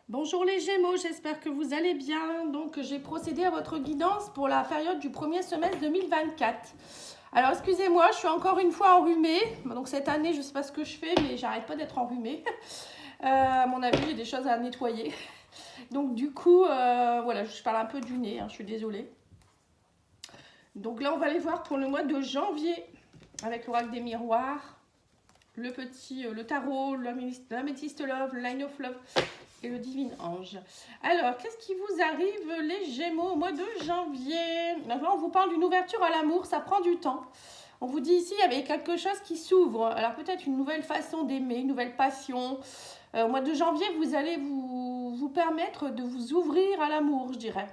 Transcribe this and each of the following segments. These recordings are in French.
Bonjour les Gémeaux, j'espère que vous allez bien. Donc j'ai procédé à votre guidance pour la période du premier semestre 2024. Alors excusez-moi, je suis encore une fois enrhumée. Donc cette année, je ne sais pas ce que je fais, mais j'arrête pas d'être enrhumée. À mon avis, j'ai des choses à nettoyer. Donc du coup, voilà, je parle un peu du nez, hein, je suis désolée. Donc là, on va aller voir pour le mois de janvier avec l'oracle des miroirs, le tarot, l'améthyste love, le line of love et le divine ange. Alors, qu'est-ce qui vous arrive les Gémeaux au mois de janvier? Maintenant, on vous parle d'une ouverture à l'amour, ça prend du temps. On vous dit ici, il y avait quelque chose qui s'ouvre. Alors peut-être une nouvelle façon d'aimer, une nouvelle passion. Au mois de janvier, vous allez vous permettre de vous ouvrir à l'amour, je dirais.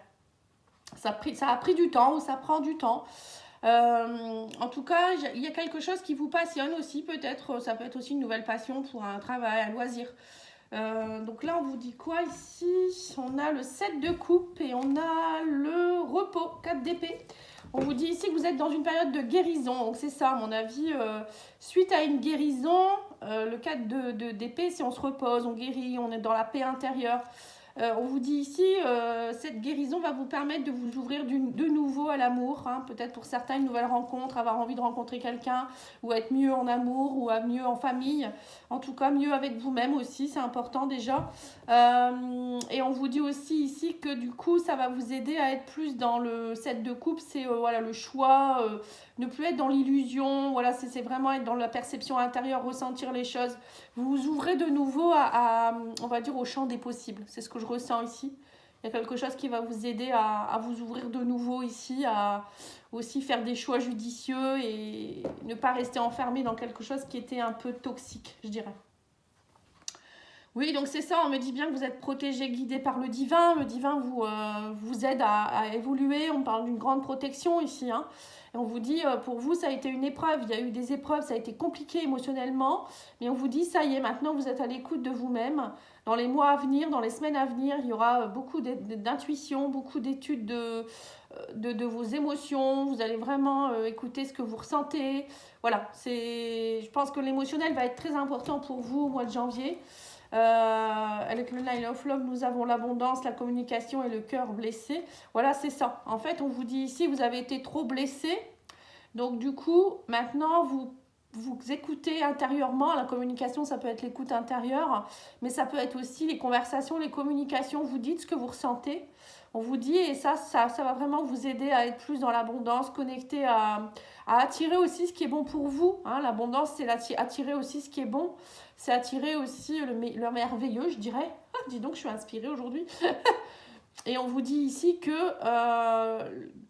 Ça a pris du temps ou ça prend du temps. En tout cas, il y a quelque chose qui vous passionne aussi, peut-être. Ça peut être aussi une nouvelle passion pour un travail, un loisir. Donc là, on vous dit quoi ici? On a le 7 de coupe et on a le repos, 4 d'épée. On vous dit ici que vous êtes dans une période de guérison. Donc c'est ça, à mon avis. Suite à une guérison, le 4 d'épée, si on se repose, on guérit, on est dans la paix intérieure. On vous dit ici, cette guérison va vous permettre de vous ouvrir de nouveau à l'amour. Hein. Peut-être pour certains, une nouvelle rencontre, avoir envie de rencontrer quelqu'un, ou être mieux en amour, ou mieux en famille. En tout cas, mieux avec vous-même aussi, c'est important déjà. Et on vous dit aussi ici que du coup, ça va vous aider à être plus dans le 7 de coupe. C'est voilà, le choix, ne plus être dans l'illusion. Voilà, c'est vraiment être dans la perception intérieure, ressentir les choses. Vous vous ouvrez de nouveau on va dire, au champ des possibles. C'est ce que je ressens ici. Il y a quelque chose qui va vous aider à vous ouvrir de nouveau ici, à aussi faire des choix judicieux et ne pas rester enfermé dans quelque chose qui était un peu toxique, je dirais. Oui, donc c'est ça, on me dit bien que vous êtes protégé, guidé par le divin. Le divin vous aide à évoluer. On parle d'une grande protection ici. Hein. Et on vous dit, pour vous, ça a été une épreuve. Il y a eu des épreuves, ça a été compliqué émotionnellement. Mais on vous dit, ça y est, maintenant vous êtes à l'écoute de vous-même. Dans les mois à venir, dans les semaines à venir, il y aura beaucoup d'intuition, beaucoup d'études de vos émotions. Vous allez vraiment écouter ce que vous ressentez. Voilà, je pense que l'émotionnel va être très important pour vous au mois de janvier. Avec le Nine of Love, nous avons l'abondance, la communication et le cœur blessé. Voilà, c'est ça. En fait, on vous dit ici, vous avez été trop blessé. Donc, du coup, maintenant, vous écoutez intérieurement. La communication, ça peut être l'écoute intérieure, mais ça peut être aussi les conversations, les communications. Vous dites ce que vous ressentez. On vous dit, et ça va vraiment vous aider à être plus dans l'abondance, connecté à attirer aussi ce qui est bon pour vous. Hein. L'abondance, c'est attirer aussi ce qui est bon. C'est attirer aussi le merveilleux, je dirais. Ah, dis donc, je suis inspirée aujourd'hui. Et on vous dit ici que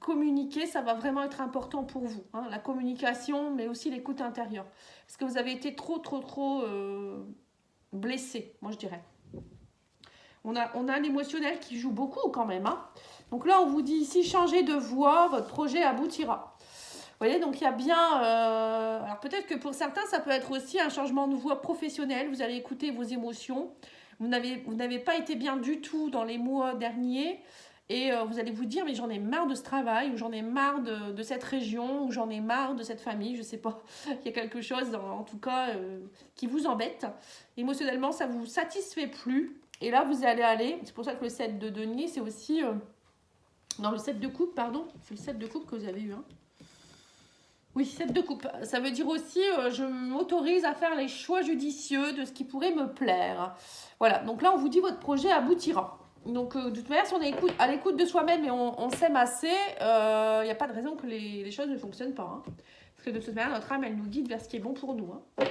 communiquer, ça va vraiment être important pour vous. Hein. La communication, mais aussi l'écoute intérieure. Parce que vous avez été trop blessé, moi je dirais. On a l'émotionnel qui joue beaucoup quand même. Hein. Donc là, on vous dit ici, changez de voie, votre projet aboutira. Vous voyez, donc il y a bien... alors peut-être que pour certains, ça peut être aussi un changement de voie professionnelle. Vous allez écouter vos émotions. Vous n'avez pas été bien du tout dans les mois derniers. Et vous allez vous dire, mais j'en ai marre de ce travail, ou j'en ai marre de cette région, ou j'en ai marre de cette famille, je sais pas. Il y a quelque chose, en tout cas, qui vous embête. Émotionnellement, ça ne vous satisfait plus. Et là, vous allez aller, c'est pour ça que le 7 de denier, c'est aussi... non, le 7 de coupe, pardon. C'est le 7 de coupe que vous avez eu, hein. Oui, 7 de coupe. Ça veut dire aussi, je m'autorise à faire les choix judicieux de ce qui pourrait me plaire. Voilà, donc là, on vous dit, votre projet aboutira. Donc, de toute manière, si on est à l'écoute de soi-même et on s'aime assez, il n'y a pas de raison que les choses ne fonctionnent pas. Hein. Parce que de toute manière, notre âme, elle nous guide vers ce qui est bon pour nous. Hein.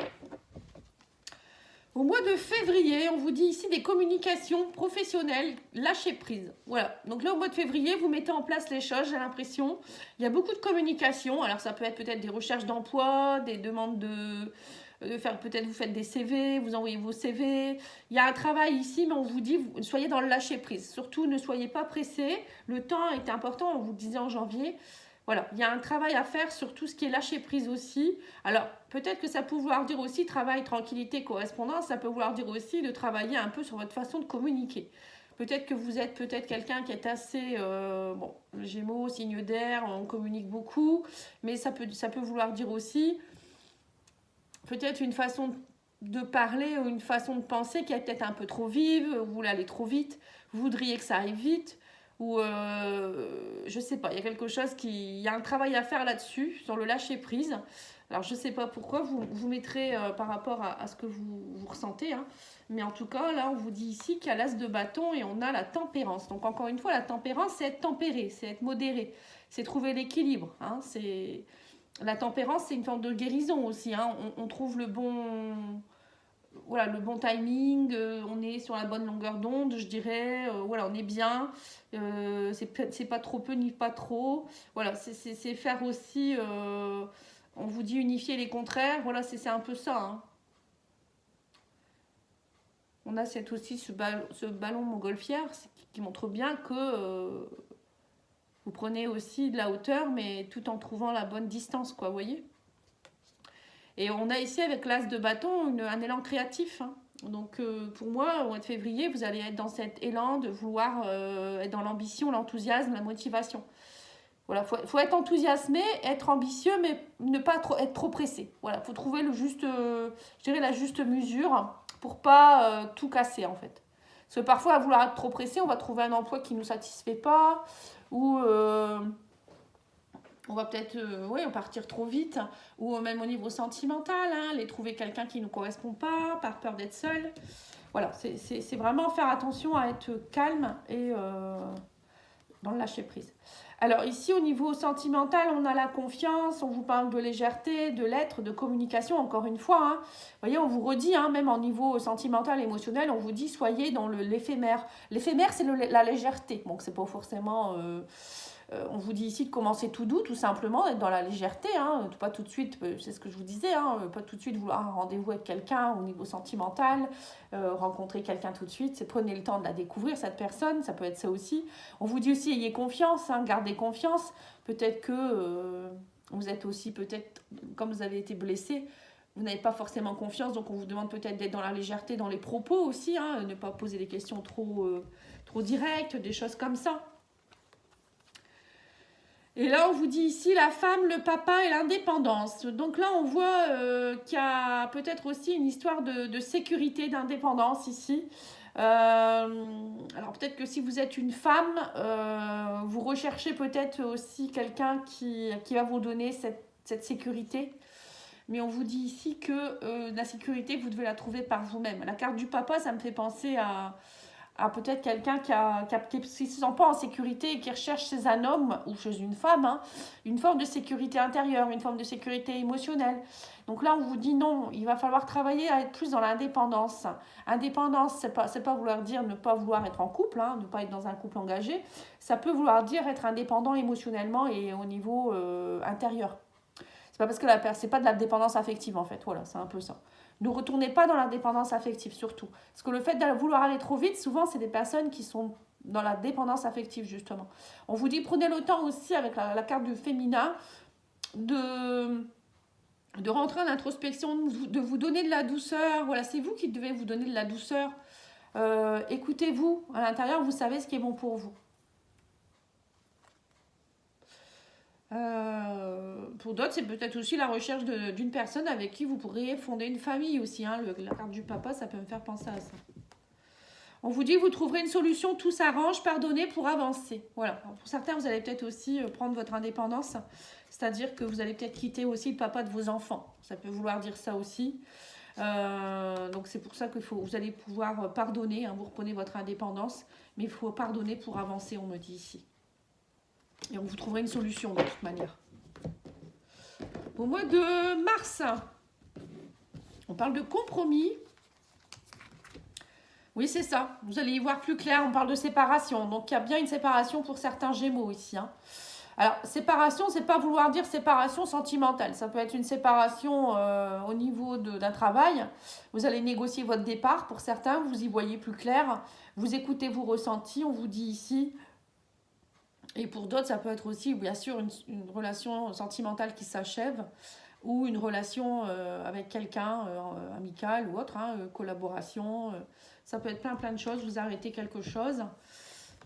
Au mois de février, on vous dit ici des communications professionnelles, lâcher prise. Voilà, donc là au mois de février, vous mettez en place les choses, j'ai l'impression. Il y a beaucoup de communication, alors ça peut être peut-être des recherches d'emploi, des demandes de faire, peut-être vous faites des CV, vous envoyez vos CV. Il y a un travail ici, mais on vous dit, soyez dans le lâcher prise. Surtout, ne soyez pas pressés, le temps est important, on vous disait en janvier. Voilà, il y a un travail à faire sur tout ce qui est lâcher prise aussi. Alors, peut-être que ça peut vouloir dire aussi travail, tranquillité, correspondance. Ça peut vouloir dire aussi de travailler un peu sur votre façon de communiquer. Peut-être que vous êtes quelqu'un qui est assez... bon, Gémeaux, signe d'air, on communique beaucoup. Mais ça peut vouloir dire aussi peut-être une façon de parler ou une façon de penser qui est peut-être un peu trop vive, vous voulez aller trop vite, vous voudriez que ça aille vite, ou je sais pas, il y a quelque chose il y a un travail à faire là-dessus, sur le lâcher prise. Alors je sais pas pourquoi, vous mettrez par rapport à ce que vous ressentez, hein. Mais en tout cas, là on vous dit ici qu'il y a l'as de bâton et on a la tempérance. Donc encore une fois, la tempérance, c'est être tempéré, c'est être modéré, c'est trouver l'équilibre, hein. La tempérance, c'est une forme de guérison aussi, hein. On trouve le bon, voilà, le bon timing, on est sur la bonne longueur d'onde, je dirais, voilà, on est bien, c'est pas trop peu ni pas trop, voilà, c'est faire aussi, on vous dit unifier les contraires, voilà, c'est un peu ça, hein. On a aussi ce ballon montgolfière qui montre bien que vous prenez aussi de la hauteur, mais tout en trouvant la bonne distance, quoi, vous voyez. Et on a ici avec l'as de bâton un élan créatif, hein. Donc pour moi, au mois de février, vous allez être dans cet élan de vouloir être dans l'ambition, l'enthousiasme, la motivation. Voilà, faut être enthousiasmé, être ambitieux, mais ne pas être trop pressé. Voilà, faut trouver le juste, je dirais la juste mesure pour pas tout casser en fait. Parce que parfois, à vouloir être trop pressé, on va trouver un emploi qui ne nous satisfait pas, ou on va peut-être partir trop vite, ou même au niveau sentimental, hein, aller trouver quelqu'un qui ne nous correspond pas, par peur d'être seul. Voilà, c'est vraiment faire attention à être calme et dans le lâcher prise. Alors ici, au niveau sentimental, on a la confiance, on vous parle de légèreté, de l'être, de communication, encore une fois, hein. Vous voyez, on vous redit, hein, même en niveau sentimental, émotionnel, on vous dit soyez dans l'éphémère. L'éphémère, c'est la légèreté. Donc, c'est pas forcément... on vous dit ici de commencer tout doux, tout simplement, d'être dans la légèreté, hein, pas tout de suite, c'est ce que je vous disais, hein, pas tout de suite vouloir un rendez-vous avec quelqu'un au niveau sentimental, rencontrer quelqu'un tout de suite, c'est prenez le temps de la découvrir, cette personne, ça peut être ça aussi. On vous dit aussi, ayez confiance, hein, gardez confiance, peut-être que vous êtes aussi, peut-être, comme vous avez été blessé, vous n'avez pas forcément confiance, donc on vous demande peut-être d'être dans la légèreté, dans les propos aussi, hein, ne pas poser des questions trop directes, des choses comme ça. Et là, on vous dit ici la femme, le papa et l'indépendance. Donc là, on voit qu'il y a peut-être aussi une histoire de sécurité, d'indépendance ici. Alors peut-être que si vous êtes une femme, vous recherchez peut-être aussi quelqu'un qui va vous donner cette sécurité. Mais on vous dit ici que la sécurité, vous devez la trouver par vous-même. La carte du papa, ça me fait penser à peut-être quelqu'un qui ne se sent pas en sécurité et qui recherche chez un homme ou chez une femme, hein, une forme de sécurité intérieure, une forme de sécurité émotionnelle. Donc là, on vous dit non, il va falloir travailler à être plus dans l'indépendance. Indépendance, c'est pas vouloir dire ne pas vouloir être en couple, hein, ne pas être dans un couple engagé. Ça peut vouloir dire être indépendant émotionnellement et au niveau intérieur. C'est pas parce que c'est pas de la dépendance affective en fait, voilà, c'est un peu ça. Ne retournez pas dans la dépendance affective, surtout. Parce que le fait de vouloir aller trop vite, souvent, c'est des personnes qui sont dans la dépendance affective, justement. On vous dit, prenez le temps aussi, avec la carte du féminin, de rentrer en introspection, de vous donner de la douceur. Voilà, c'est vous qui devez vous donner de la douceur. Écoutez-vous à l'intérieur, vous savez ce qui est bon pour vous. Pour d'autres, c'est peut-être aussi la recherche d'une personne avec qui vous pourriez fonder une famille aussi, hein. La carte du papa, ça peut me faire penser à ça. On vous dit, vous trouverez une solution, tout s'arrange, pardonnez pour avancer. Voilà. Alors pour certains, vous allez peut-être aussi prendre votre indépendance, c'est-à-dire que vous allez peut-être quitter aussi le papa de vos enfants. Ça peut vouloir dire ça aussi. Donc c'est pour ça que vous allez pouvoir pardonner, hein, vous reprenez votre indépendance, mais il faut pardonner pour avancer, on me dit ici. Et on vous trouverez une solution de toute manière. Au mois de mars, on parle de compromis. Oui, c'est ça. Vous allez y voir plus clair. On parle de séparation. Donc, il y a bien une séparation pour certains Gémeaux ici, hein. Alors, séparation, c'est pas vouloir dire séparation sentimentale. Ça peut être une séparation au niveau d'un travail. Vous allez négocier votre départ. Pour certains, vous y voyez plus clair. Vous écoutez vos ressentis. On vous dit ici... Et pour d'autres, ça peut être aussi, bien sûr, une relation sentimentale qui s'achève ou une relation avec quelqu'un, amical ou autre, hein, collaboration. Ça peut être plein de choses. Vous arrêtez quelque chose.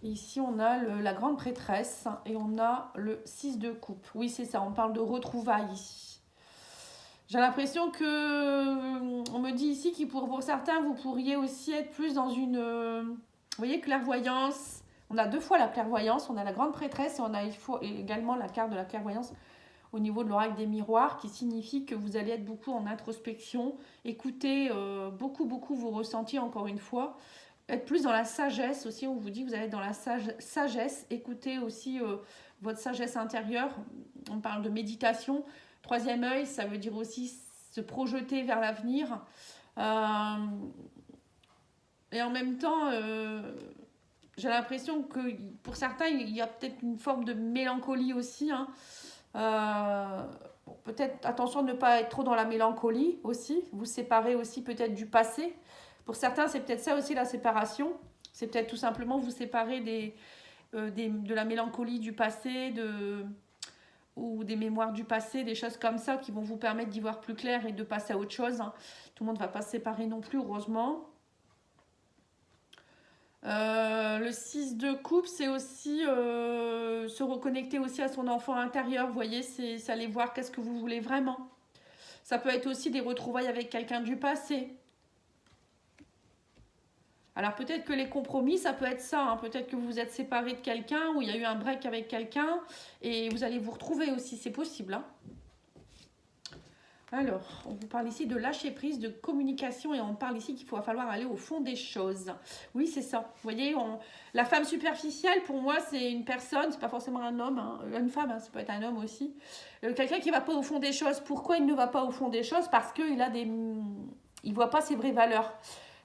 Et ici, on a la grande prêtresse et on a le 6 de coupe. Oui, c'est ça. On parle de retrouvailles ici. J'ai l'impression que, on me dit ici que pour certains, vous pourriez aussi être plus dans une, vous voyez, clairvoyance. On a deux fois la clairvoyance, on a la grande prêtresse et on a également la carte de la clairvoyance au niveau de l'oracle des miroirs, qui signifie que vous allez être beaucoup en introspection, écouter beaucoup vos ressentis, encore une fois, être plus dans la sagesse aussi, on vous dit que vous allez être dans la sagesse, écouter aussi votre sagesse intérieure, on parle de méditation. Troisième œil, ça veut dire aussi se projeter vers l'avenir. Et en même temps, j'ai l'impression que pour certains, il y a peut-être une forme de mélancolie aussi. Hein. Bon, peut-être attention de ne pas être trop dans la mélancolie aussi. Vous séparez aussi peut-être du passé. Pour certains, c'est peut-être ça aussi la séparation. C'est peut-être tout simplement vous séparer de la mélancolie du passé, ou des mémoires du passé, des choses comme ça qui vont vous permettre d'y voir plus clair et de passer à autre chose. Hein. Tout le monde ne va pas se séparer non plus, heureusement. Le 6 de coupe, c'est aussi se reconnecter aussi à son enfant intérieur. Vous voyez, c'est aller voir qu'est-ce que vous voulez vraiment. Ça peut être aussi des retrouvailles avec quelqu'un du passé. Alors peut-être que les compromis, ça peut être ça. Hein. Peut-être que vous vous êtes séparé de quelqu'un ou il y a eu un break avec quelqu'un et vous allez vous retrouver aussi. C'est possible. Hein. Alors, on vous parle ici de lâcher prise, de communication et on parle ici qu'il va falloir aller au fond des choses. Oui, c'est ça. Vous voyez, la femme superficielle, pour moi, c'est une personne, c'est pas forcément un homme, hein, une femme, hein, ça peut être un homme aussi. Quelqu'un qui va pas au fond des choses. Pourquoi il ne va pas au fond des choses? Parce qu'il a il voit pas ses vraies valeurs.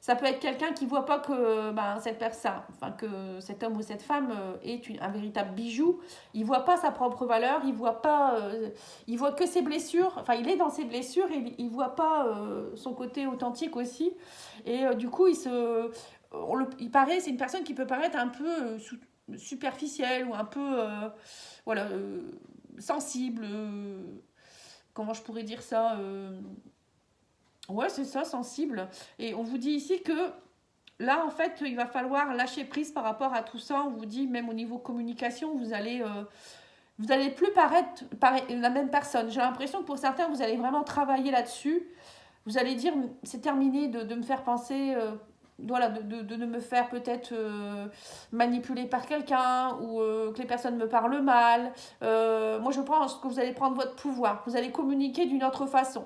Ça peut être quelqu'un qui ne voit pas que cette personne, enfin que cet homme ou cette femme est un véritable bijou. Il ne voit pas sa propre valeur, il voit pas, il voit que ses blessures. Enfin, il est dans ses blessures et il ne voit pas son côté authentique aussi. Et du coup, il paraît, c'est une personne qui peut paraître un peu superficielle ou un peu, voilà, sensible. Comment je pourrais dire ça Ouais, c'est ça, sensible. Et on vous dit ici que là, en fait, il va falloir lâcher prise par rapport à tout ça. On vous dit, même au niveau communication, vous allez plus paraître la même personne. J'ai l'impression que pour certains, vous allez vraiment travailler là-dessus. Vous allez dire, c'est terminé de me faire penser, voilà, de me faire peut-être manipuler par quelqu'un ou que les personnes me parlent mal. Moi, je pense que vous allez prendre votre pouvoir. Vous allez communiquer d'une autre façon.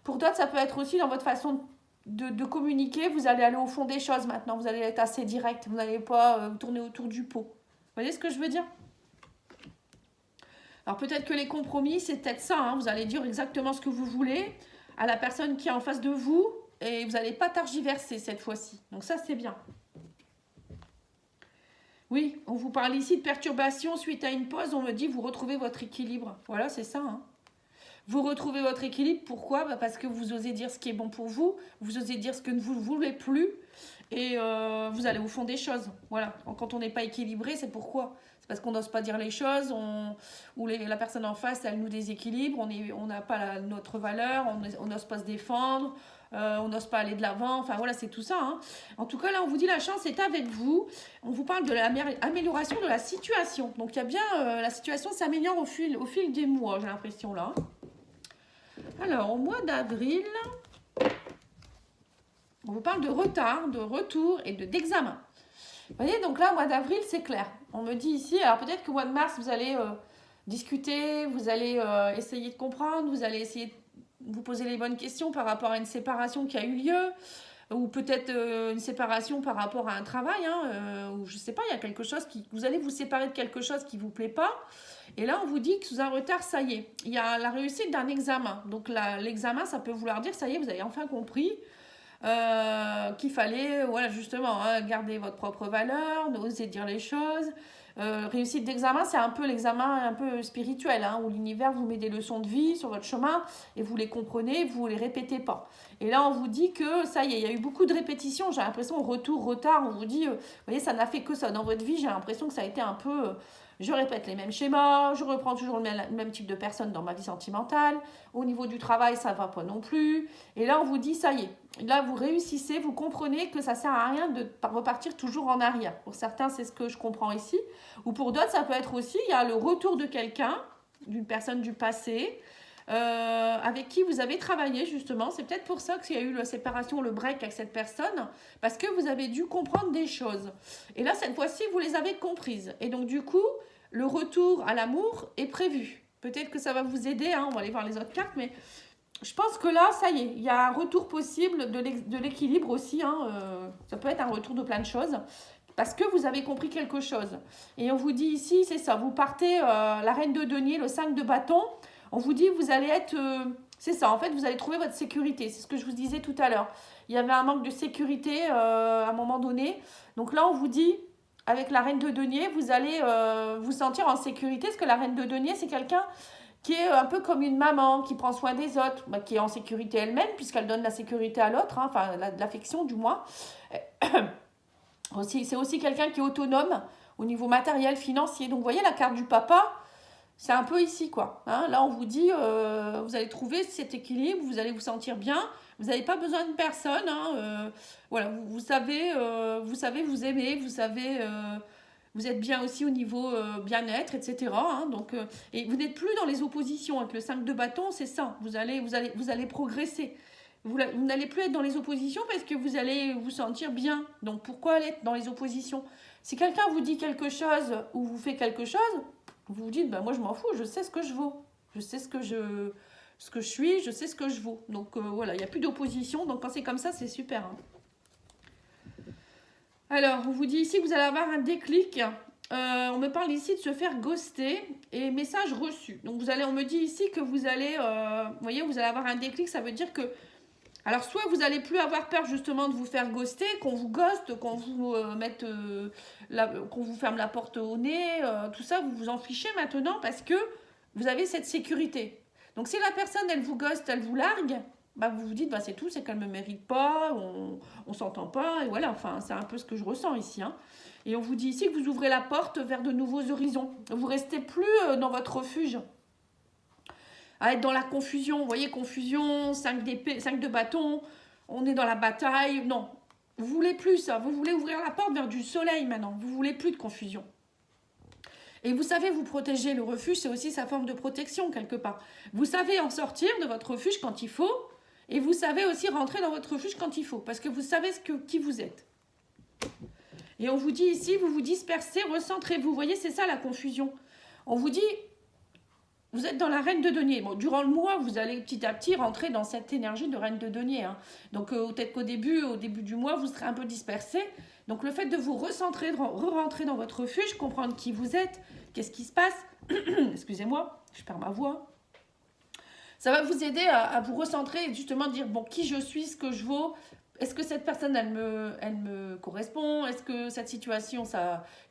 Pour d'autres, ça peut être aussi dans votre façon de communiquer. Vous allez aller au fond des choses maintenant. Vous allez être assez direct. Vous n'allez pas tourner autour du pot. Vous voyez ce que je veux dire? Alors peut-être que les compromis, c'est peut-être ça. Hein. Vous allez dire exactement ce que vous voulez à la personne qui est en face de vous. Et vous n'allez pas tergiverser cette fois-ci. Donc ça, c'est bien. Oui, on vous parle ici de perturbation suite à une pause. On me dit, vous retrouvez votre équilibre. Voilà, c'est ça. Hein. Vous retrouvez votre équilibre, pourquoi? Parce que vous osez dire ce qui est bon pour vous, vous osez dire ce que vous ne voulez plus, et vous allez au fond des choses. Voilà, quand on n'est pas équilibré, c'est pourquoi? C'est parce qu'on n'ose pas dire les choses, ou la personne en face, elle nous déséquilibre, on n'a pas notre valeur, on n'ose pas se défendre, on n'ose pas aller de l'avant, enfin voilà, c'est tout ça. Hein. En tout cas, là, on vous dit la chance est avec vous. On vous parle de l'amélioration de la situation. Donc, il y a bien, la situation s'améliore au fil des mois, j'ai l'impression, là. Alors, au mois d'avril, on vous parle de retard, de retour et d'examen. Vous voyez, donc là, au mois d'avril, c'est clair. On me dit ici, alors peut-être qu'au mois de mars, vous allez discuter, vous allez essayer de comprendre, vous allez essayer de vous poser les bonnes questions par rapport à une séparation qui a eu lieu, ou peut-être une séparation par rapport à un travail, hein, ou je ne sais pas, il y a quelque chose vous allez vous séparer de quelque chose qui ne vous plaît pas. Et là, on vous dit que sous un retard, ça y est, il y a la réussite d'un examen. Donc l'examen, ça peut vouloir dire, ça y est, vous avez enfin compris qu'il fallait, voilà, justement, hein, garder votre propre valeur, oser dire les choses. Réussite d'examen, c'est un peu l'examen un peu spirituel, hein, où l'univers vous met des leçons de vie sur votre chemin et vous les comprenez, vous les répétez pas. Et là, on vous dit que ça y est, il y a eu beaucoup de répétitions. J'ai l'impression, retour, retard, on vous dit, vous voyez, ça n'a fait que ça dans votre vie. J'ai l'impression que ça a été un peu... je répète les mêmes schémas, je reprends toujours le même type de personne dans ma vie sentimentale. Au niveau du travail, ça ne va pas non plus. Et là, on vous dit, ça y est. Là, vous réussissez, vous comprenez que ça ne sert à rien de repartir toujours en arrière. Pour certains, c'est ce que je comprends ici. Ou pour d'autres, ça peut être aussi, il y a le retour de quelqu'un, d'une personne du passé, avec qui vous avez travaillé justement. C'est peut-être pour ça qu'il y a eu la séparation, le break avec cette personne, parce que vous avez dû comprendre des choses. Et là, cette fois-ci, vous les avez comprises. Et donc, du coup, le retour à l'amour est prévu. Peut-être que ça va vous aider, hein, on va aller voir les autres cartes, mais je pense que là, ça y est, il y a un retour possible de l'équilibre aussi. Hein, ça peut être un retour de plein de choses. Parce que vous avez compris quelque chose. Et on vous dit ici, c'est ça, vous partez, la reine de denier, le 5 de bâton. On vous dit, vous allez être, c'est ça, en fait, vous allez trouver votre sécurité. C'est ce que je vous disais tout à l'heure. Il y avait un manque de sécurité à un moment donné. Donc là, on vous dit, avec la reine de denier, vous allez vous sentir en sécurité. Parce que la reine de denier, c'est quelqu'un qui est un peu comme une maman, qui prend soin des autres, bah, qui est en sécurité elle-même, puisqu'elle donne la sécurité à l'autre, hein, enfin, de l'affection du moins. C'est aussi quelqu'un qui est autonome au niveau matériel, financier. Donc, vous voyez, la carte du papa, c'est un peu ici, quoi. Hein, là, on vous dit, vous allez trouver cet équilibre, vous allez vous sentir bien. Vous n'avez pas besoin de personne. Hein, voilà, vous savez vous aimer, vous savez, vous êtes bien aussi au niveau bien-être, etc. Hein, donc, et vous n'êtes plus dans les oppositions. Avec le 5 de bâton, c'est ça. Vous allez progresser. Vous n'allez plus être dans les oppositions parce que vous allez vous sentir bien. Donc, pourquoi aller être dans les oppositions? Si quelqu'un vous dit quelque chose ou vous fait quelque chose, vous vous dites, ben, moi, je m'en fous, je sais ce que je vaux. Je sais ce que je suis, je sais ce que je vaux. Donc, voilà, il n'y a plus d'opposition. Donc, quand c'est comme ça, c'est super. Hein. Alors, on vous dit ici que vous allez avoir un déclic. On me parle ici de se faire ghoster et message reçu. Donc, on me dit ici que vous allez, vous voyez, vous allez avoir un déclic. Ça veut dire que alors, soit vous n'allez plus avoir peur justement de vous faire ghoster, qu'on vous ghoste, qu'on vous qu'on vous ferme la porte au nez, tout ça, vous vous en fichez maintenant parce que vous avez cette sécurité. Donc, si la personne, elle vous ghoste, elle vous largue, bah, vous vous dites, bah, c'est tout, c'est qu'elle ne me mérite pas, on ne s'entend pas, et voilà, enfin, c'est un peu ce que je ressens ici. Hein. Et on vous dit ici que vous ouvrez la porte vers de nouveaux horizons. Vous ne restez plus dans votre refuge. À être dans la confusion, vous voyez, confusion, 5 d'épée, 5 de bâton, on est dans la bataille. Non, vous voulez plus ça, vous voulez ouvrir la porte vers du soleil maintenant, vous voulez plus de confusion. Et vous savez vous protéger, le refuge, c'est aussi sa forme de protection quelque part. Vous savez en sortir de votre refuge quand il faut, et vous savez aussi rentrer dans votre refuge quand il faut, parce que vous savez qui vous êtes. Et on vous dit ici, vous vous dispersez, recentrez-vous. Vous voyez, c'est ça la confusion. On vous dit... Vous êtes dans la reine de denier. Bon, durant le mois, vous allez petit à petit rentrer dans cette énergie de reine de denier. Hein. Donc, peut-être qu'au début du mois, vous serez un peu dispersé. Donc, le fait de vous recentrer, de re-rentrer dans votre refuge, comprendre qui vous êtes, qu'est-ce qui se passe. Excusez-moi, je perds ma voix. Ça va vous aider à vous recentrer et justement dire, bon, qui je suis, ce que je vaux. Est-ce que cette personne, elle me correspond? Est-ce que cette situation,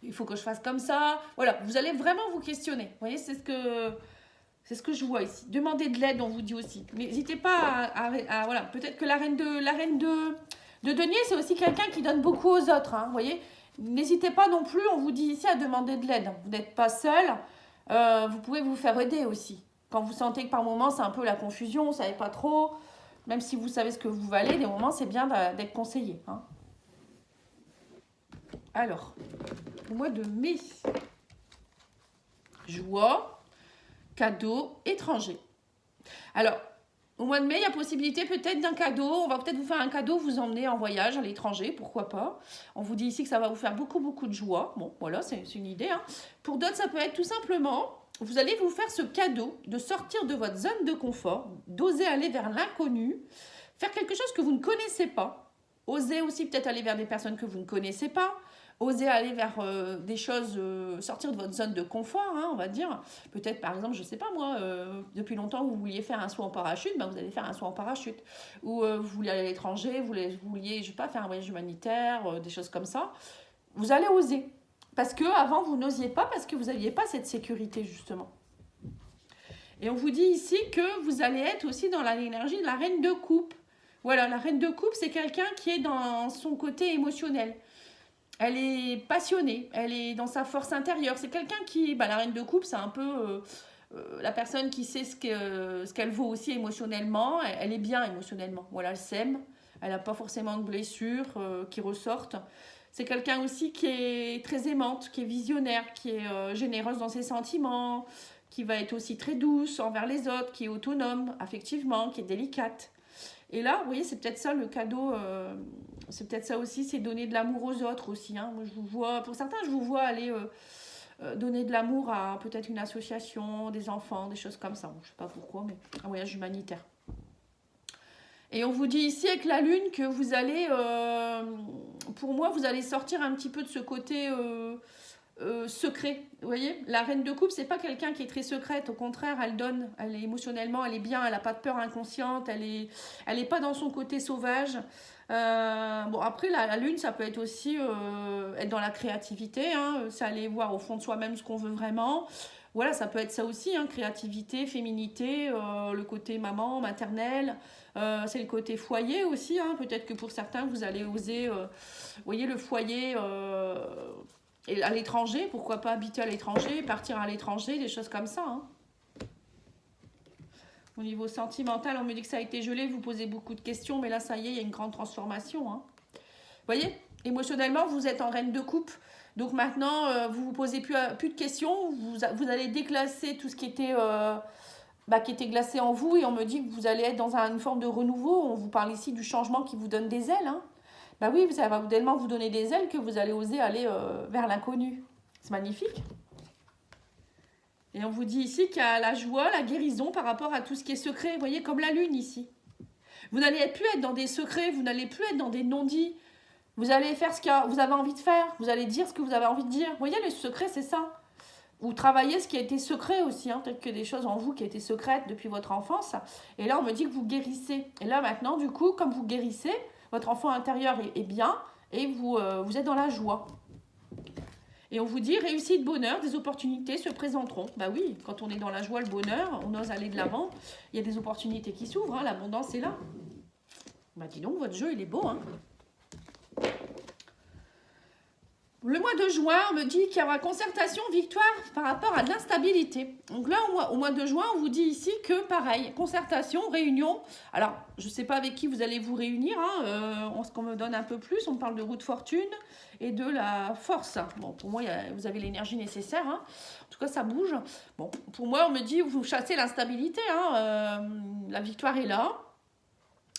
il faut que je fasse comme ça? Voilà, vous allez vraiment vous questionner. Vous voyez, c'est ce que je vois ici. Demandez de l'aide, on vous dit aussi. N'hésitez pas voilà, peut-être que la reine de denier, c'est aussi quelqu'un qui donne beaucoup aux autres. Hein, vous voyez, n'hésitez pas non plus, on vous dit ici, à demander de l'aide. Vous n'êtes pas seul. Vous pouvez vous faire aider aussi. Quand vous sentez que par moments, c'est un peu la confusion, vous ne savez pas trop, même si vous savez ce que vous valez, des moments, c'est bien d'être conseillé. Hein. Alors, au mois de mai, joie. Cadeau étranger. Alors, au mois de mai, il y a possibilité peut-être d'un cadeau. On va peut-être vous faire un cadeau, vous emmener en voyage à l'étranger, pourquoi pas. On vous dit ici que ça va vous faire beaucoup, beaucoup de joie. Bon, voilà, c'est une idée. Hein. Pour d'autres, ça peut être tout simplement, vous allez vous faire ce cadeau de sortir de votre zone de confort, d'oser aller vers l'inconnu, faire quelque chose que vous ne connaissez pas. Osez aussi peut-être aller vers des personnes que vous ne connaissez pas. Osez aller vers des choses, sortir de votre zone de confort, hein, on va dire. Peut-être, par exemple, je ne sais pas moi, depuis longtemps, vous vouliez faire un saut en parachute, ben vous allez faire un saut en parachute. Ou vous vouliez aller à l'étranger, vous vouliez, je sais pas, faire un voyage humanitaire, des choses comme ça. Vous allez oser. Parce qu'avant, vous n'osiez pas, parce que vous n'aviez pas cette sécurité, justement. Et on vous dit ici que vous allez être aussi dans l'énergie de la reine de coupe. Voilà, la reine de coupe, c'est quelqu'un qui est dans son côté émotionnel. Elle est passionnée, elle est dans sa force intérieure. C'est quelqu'un qui, la reine de coupe, c'est un peu la personne qui sait ce qu'elle vaut aussi émotionnellement. Elle est bien émotionnellement. Voilà, elle s'aime, elle n'a pas forcément de blessures qui ressortent. C'est quelqu'un aussi qui est très aimante, qui est visionnaire, qui est généreuse dans ses sentiments, qui va être aussi très douce envers les autres, qui est autonome, affectivement, qui est délicate. Et là, vous voyez, c'est peut-être ça le cadeau, c'est peut-être ça aussi, c'est donner de l'amour aux autres aussi. Hein. Moi, je vous vois, pour certains, je vous vois aller donner de l'amour à peut-être une association, des enfants, des choses comme ça. Bon, je ne sais pas pourquoi, mais un voyage humanitaire. Et on vous dit ici avec la lune que vous allez, pour moi, vous allez sortir un petit peu de ce côté secret. Vous voyez, la reine de coupe, c'est pas quelqu'un qui est très secrète. Au contraire, elle donne, elle est émotionnellement, elle est bien, elle n'a pas de peur inconsciente, elle est pas dans son côté sauvage. Bon, après, la lune, ça peut être aussi être dans la créativité, hein, c'est aller voir au fond de soi-même ce qu'on veut vraiment. Voilà, ça peut être ça aussi, hein, créativité, féminité, le côté maman, maternelle, c'est le côté foyer aussi, hein, peut-être que pour certains, vous allez oser, vous voyez, le foyer et à l'étranger, pourquoi pas habiter à l'étranger, partir à l'étranger, des choses comme ça. Hein. Au niveau sentimental, on me dit que ça a été gelé, vous posez beaucoup de questions, mais là, ça y est, il y a une grande transformation. Hein. Vous voyez, émotionnellement, vous êtes en reine de coupe. Donc maintenant, vous ne vous posez plus de questions, vous allez déclasser tout ce qui était glacé en vous, et on me dit que vous allez être dans une forme de renouveau. On vous parle ici du changement qui vous donne des ailes. Hein. Bah oui, ça va tellement vous donner des ailes que vous allez oser aller vers l'inconnu. C'est magnifique. Et on vous dit ici qu'il y a la joie, la guérison par rapport à tout ce qui est secret. Vous voyez, comme la lune ici. Vous n'allez plus être dans des secrets, vous n'allez plus être dans des non-dits. Vous allez faire ce que vous avez envie de faire. Vous allez dire ce que vous avez envie de dire. Vous voyez, le secret, c'est ça. Vous travaillez ce qui a été secret aussi. Hein. Peut-être que des choses en vous qui étaient secrètes depuis votre enfance. Et là, on me dit que vous guérissez. Et là, maintenant, du coup, comme vous guérissez, votre enfant intérieur est bien et vous êtes dans la joie. Et on vous dit réussite, bonheur, des opportunités se présenteront. Bah oui, quand on est dans la joie, le bonheur, on ose aller de l'avant. Il y a des opportunités qui s'ouvrent. Hein. L'abondance est là. Bah dis donc, votre jeu, il est beau. Hein. Le mois de juin, on me dit qu'il y aura concertation, victoire par rapport à de l'instabilité. Donc là, au mois de juin, on vous dit ici que pareil, concertation, réunion. Alors, je ne sais pas avec qui vous allez vous réunir. Hein, ce qu'on me donne un peu plus, on me parle de roue de fortune et de la force. Bon, pour moi, vous avez l'énergie nécessaire. Hein. En tout cas, ça bouge. Bon, pour moi, on me dit vous chassez l'instabilité. Hein, la victoire est là.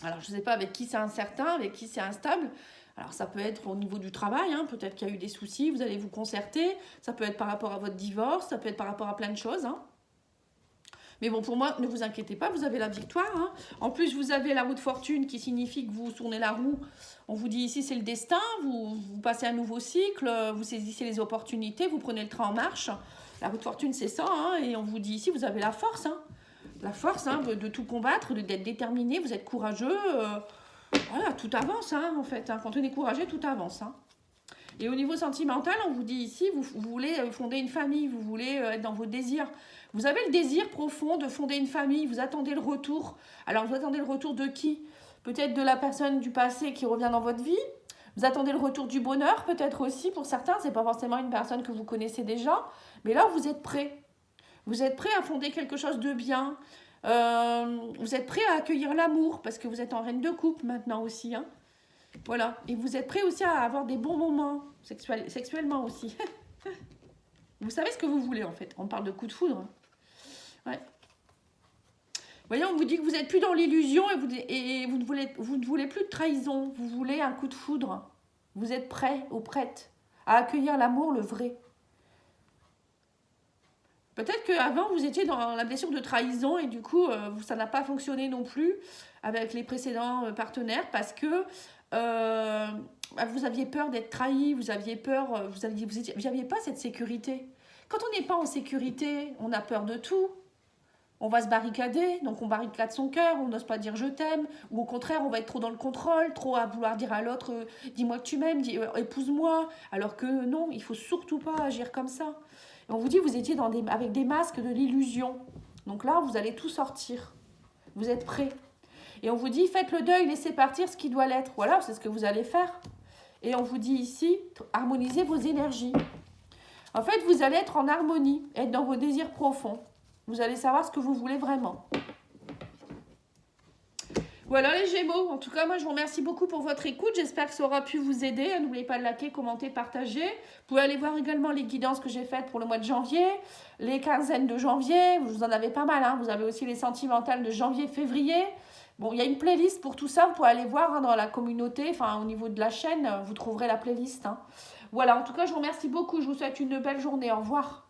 Alors, je ne sais pas avec qui c'est incertain, avec qui c'est instable. Alors, ça peut être au niveau du travail, hein, peut-être qu'il y a eu des soucis, vous allez vous concerter. Ça peut être par rapport à votre divorce, ça peut être par rapport à plein de choses. Hein. Mais bon, pour moi, ne vous inquiétez pas, vous avez la victoire. Hein. En plus, vous avez la roue de fortune qui signifie que vous tournez la roue. On vous dit ici, c'est le destin, vous passez un nouveau cycle, vous saisissez les opportunités, vous prenez le train en marche. La roue de fortune, c'est ça. Hein, et on vous dit ici, vous avez la force. Hein. La force hein, de tout combattre, d'être déterminé, vous êtes courageux. Voilà, tout avance hein, en fait. Hein. Quand on est courageux, tout avance. Hein. Et au niveau sentimental, on vous dit ici, vous voulez fonder une famille, vous voulez être dans vos désirs. Vous avez le désir profond de fonder une famille, vous attendez le retour. Alors, vous attendez le retour de qui? Peut-être de la personne du passé qui revient dans votre vie. Vous attendez le retour du bonheur, peut-être aussi pour certains. Ce n'est pas forcément une personne que vous connaissez déjà. Mais là, vous êtes prêts. Vous êtes prêts à fonder quelque chose de bien. Vous êtes prêts à accueillir l'amour parce que vous êtes en reine de coupe maintenant aussi. Hein. Voilà. Et vous êtes prêts aussi à avoir des bons moments sexuellement aussi. Vous savez ce que vous voulez en fait. On parle de coup de foudre. Ouais. Vous voyez, on vous dit que vous n'êtes plus dans l'illusion et vous ne voulez plus de trahison. Vous voulez un coup de foudre. Vous êtes prêts ou prêtes à accueillir l'amour, le vrai. Peut-être qu'avant, vous étiez dans la blessure de trahison et du coup, ça n'a pas fonctionné non plus avec les précédents partenaires parce que vous aviez peur d'être trahi, vous aviez peur, vous n'aviez pas cette sécurité. Quand on n'est pas en sécurité, on a peur de tout. On va se barricader, donc on barricade son cœur, on n'ose pas dire je t'aime, ou au contraire, on va être trop dans le contrôle, trop à vouloir dire à l'autre dis-moi que tu m'aimes, épouse-moi, alors que non, il ne faut surtout pas agir comme ça. Et on vous dit vous étiez avec des masques de l'illusion. Donc là, vous allez tout sortir. Vous êtes prêts. Et on vous dit faites le deuil, laissez partir ce qui doit l'être. Voilà, c'est ce que vous allez faire. Et on vous dit ici, harmonisez vos énergies. En fait, vous allez être en harmonie, être dans vos désirs profonds. Vous allez savoir ce que vous voulez vraiment. Vous Voilà les Gémeaux. En tout cas, moi, je vous remercie beaucoup pour votre écoute. J'espère que ça aura pu vous aider. N'oubliez pas de liker, commenter, partager. Vous pouvez aller voir également les guidances que j'ai faites pour le mois de janvier, les quinzaines de janvier. Vous en avez pas mal, hein. Vous avez aussi les sentimentales de janvier, février. Bon, il y a une playlist pour tout ça. Vous pouvez aller voir, hein, dans la communauté, enfin, au niveau de la chaîne, vous trouverez la playlist, hein. Voilà, en tout cas, je vous remercie beaucoup. Je vous souhaite une belle journée. Au revoir.